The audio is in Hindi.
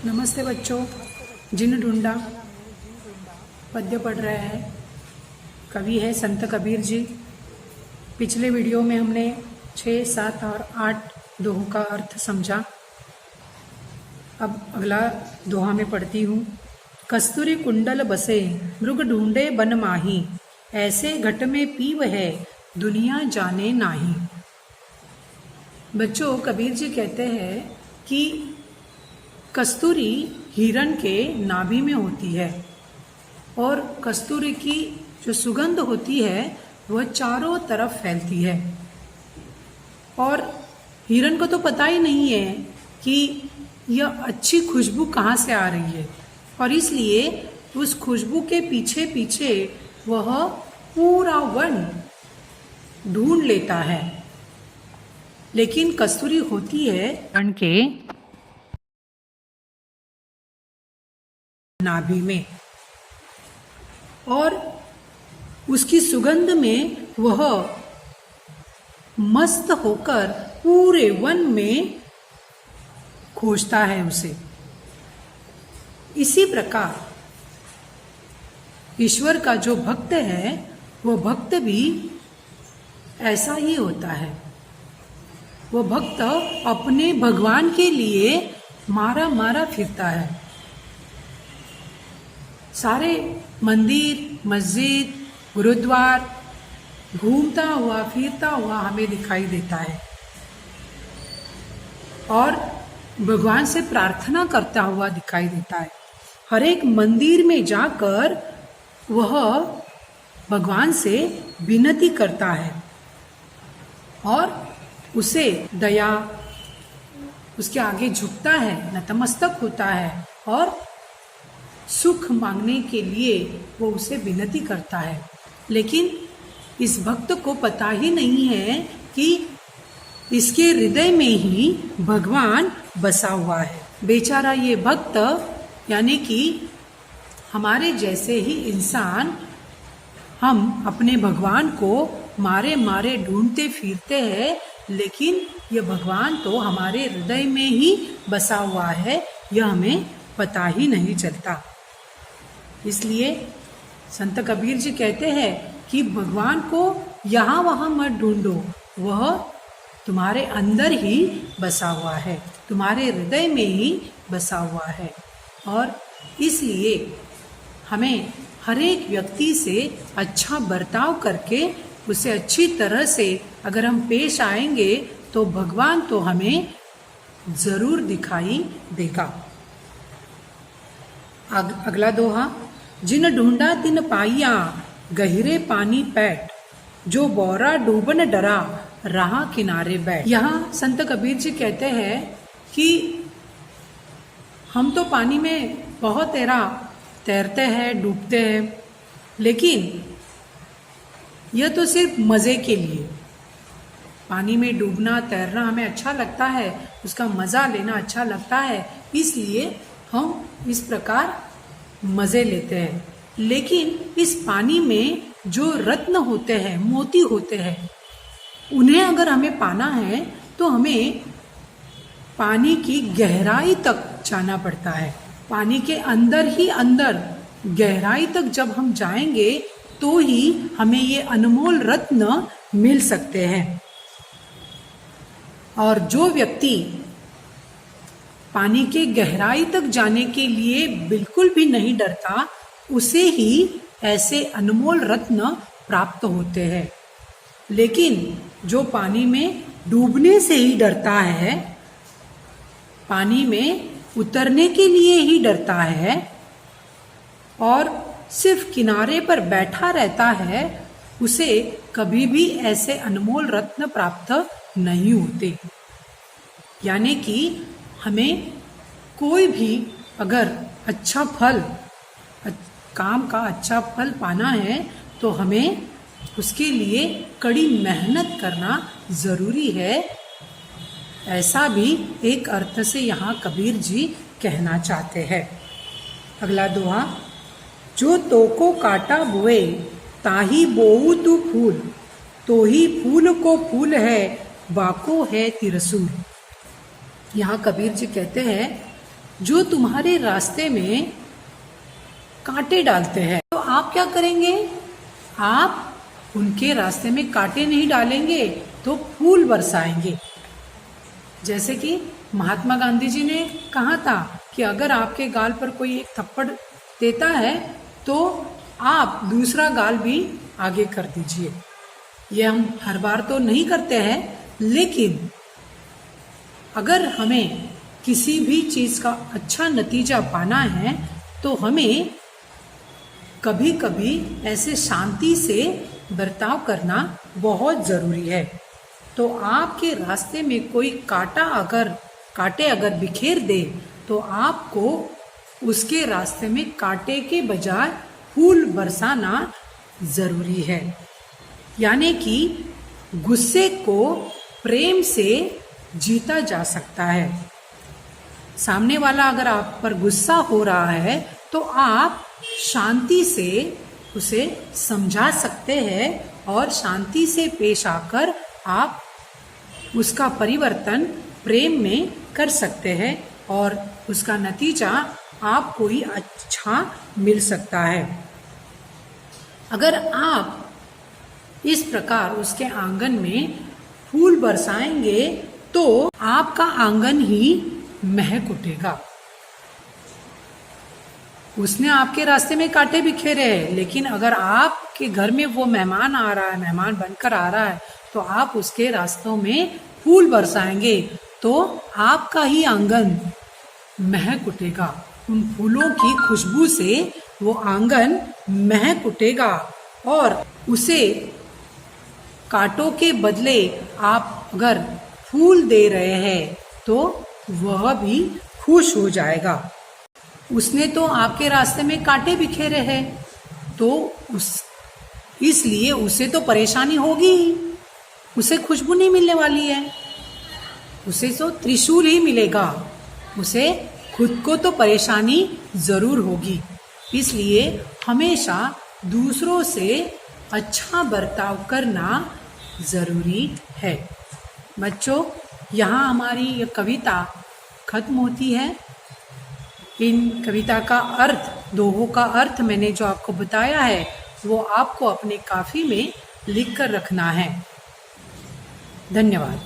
नमस्ते बच्चों। जिन ढूंढा पद्य पढ़ रहे हैं। कवि है संत कबीर जी। पिछले वीडियो में हमने 6, 7 और 8 दोहों का अर्थ समझा। अब अगला दोहा में पढ़ती हूँ। कस्तूरी कुंडल बसे मृग ढूंढे बन माही, ऐसे घट में पीव है दुनिया जाने नाही। बच्चों, कबीर जी कहते हैं कि कस्तूरी हिरण के नाभि में होती है और कस्तूरी की जो सुगंध होती है वह चारों तरफ फैलती है और हिरण को तो पता ही नहीं है कि यह अच्छी खुशबू कहाँ से आ रही है और इसलिए उस खुशबू के पीछे पीछे वह पूरा वन ढूंढ लेता है। लेकिन कस्तूरी होती है हिरण के नाभि में और उसकी सुगंध में वह मस्त होकर पूरे वन में खोजता है उसे। इसी प्रकार ईश्वर का जो भक्त है वह भक्त भी ऐसा ही होता है। वह भक्त अपने भगवान के लिए मारा मारा फिरता है। सारे मंदिर, मस्जिद, गुरुद्वार घूमता हुआ फिरता हुआ हमें दिखाई देता है और भगवान से प्रार्थना करता हुआ दिखाई देता है। हर एक मंदिर में जाकर वह भगवान से विनती करता है और उसे दया उसके आगे झुकता है, नतमस्तक होता है और सुख मांगने के लिए वो उसे विनती करता है। लेकिन इस भक्त को पता ही नहीं है कि इसके हृदय में ही भगवान बसा हुआ है। बेचारा ये भक्त यानी कि हमारे जैसे ही इंसान हम अपने भगवान को मारे मारे ढूंढते फिरते हैं, लेकिन यह भगवान तो हमारे हृदय में ही बसा हुआ है, यह हमें पता ही नहीं चलता। इसलिए संत कबीर जी कहते हैं कि भगवान को यहाँ वहाँ मत ढूंढो, वह तुम्हारे अंदर ही बसा हुआ है, तुम्हारे हृदय में ही बसा हुआ है। और इसलिए हमें हर एक व्यक्ति से अच्छा बर्ताव करके उसे अच्छी तरह से अगर हम पेश आएंगे तो भगवान तो हमें जरूर दिखाई देगा। अगला दोहा। जिन ढूंढा तिन पाइया गहरे पानी पैठ, जो बौरा डूबन डरा रहा किनारे बैठ। यहाँ संत कबीर जी कहते हैं कि हम तो पानी में बहुत तैरते हैं, डूबते हैं, लेकिन यह तो सिर्फ मज़े के लिए। पानी में डूबना तैरना हमें अच्छा लगता है, उसका मज़ा लेना अच्छा लगता है, इसलिए हम इस प्रकार मज़े लेते हैं। लेकिन इस पानी में जो रत्न होते हैं, मोती होते हैं, उन्हें अगर हमें पाना है तो हमें पानी की गहराई तक जाना पड़ता है। पानी के अंदर ही अंदर गहराई तक जब हम जाएंगे तो ही हमें ये अनमोल रत्न मिल सकते हैं। और जो व्यक्ति पानी के गहराई तक जाने के लिए बिल्कुल भी नहीं डरता, उसे ही ऐसे अनमोल रत्न प्राप्त होते हैं। लेकिन जो पानी में डूबने से ही डरता है, पानी में उतरने के लिए ही डरता है और सिर्फ किनारे पर बैठा रहता है, उसे कभी भी ऐसे अनमोल रत्न प्राप्त नहीं होते। यानी कि हमें कोई भी अगर अच्छा फल, काम का अच्छा फल पाना है तो हमें उसके लिए कड़ी मेहनत करना जरूरी है। ऐसा भी एक अर्थ से यहाँ कबीर जी कहना चाहते हैं। अगला दोहा। जो तो को काटा बोए ताही बोऊ तू फूल, तो ही फूल को फूल है बाको है तिरसूल। यहाँ कबीर जी कहते हैं जो तुम्हारे रास्ते में कांटे डालते हैं, तो आप क्या करेंगे? आप उनके रास्ते में कांटे नहीं डालेंगे तो फूल बरसाएंगे। जैसे कि महात्मा गांधी जी ने कहा था कि अगर आपके गाल पर कोई एक थप्पड़ देता है तो आप दूसरा गाल भी आगे कर दीजिए। ये हम हर बार तो नहीं करते हैं, लेकिन अगर हमें किसी भी चीज़ का अच्छा नतीजा पाना है तो हमें कभी कभी ऐसे शांति से बर्ताव करना बहुत ज़रूरी है। तो आपके रास्ते में कोई कांटे अगर बिखेर दे तो आपको उसके रास्ते में कांटे के बजाय फूल बरसाना ज़रूरी है। यानी कि गुस्से को प्रेम से जीता जा सकता है। सामने वाला अगर आप पर गुस्सा हो रहा है तो आप शांति से उसे समझा सकते हैं और शांति से पेश आकर आप उसका परिवर्तन प्रेम में कर सकते हैं और उसका नतीजा आपको ही अच्छा मिल सकता है। अगर आप इस प्रकार उसके आंगन में फूल बरसाएंगे तो आपका आंगन ही महक उठेगा। उसने आपके रास्ते में कांटे बिखेरे हैं, लेकिन अगर आपके घर में वो मेहमान आ रहा है, मेहमान बनकर आ रहा है, तो आप उसके रास्तों में फूल बरसाएंगे तो आपका ही आंगन महक उठेगा। उन फूलों की खुशबू से वो आंगन महक उठेगा और उसे कांटों के बदले आप अगर फूल दे रहे हैं तो वह भी खुश हो जाएगा। उसने तो आपके रास्ते में कांटे बिखेरे हैं तो इसलिए उसे तो परेशानी होगी ही, उसे खुशबू नहीं मिलने वाली है, उसे तो त्रिशूल ही मिलेगा, उसे खुद को तो परेशानी जरूर होगी। इसलिए हमेशा दूसरों से अच्छा बर्ताव करना जरूरी है। बच्चों, यहाँ हमारी ये कविता खत्म होती है। इन कविता का अर्थ, दोहों का अर्थ मैंने जो आपको बताया है वो आपको अपने काफी में लिख कर रखना है। धन्यवाद।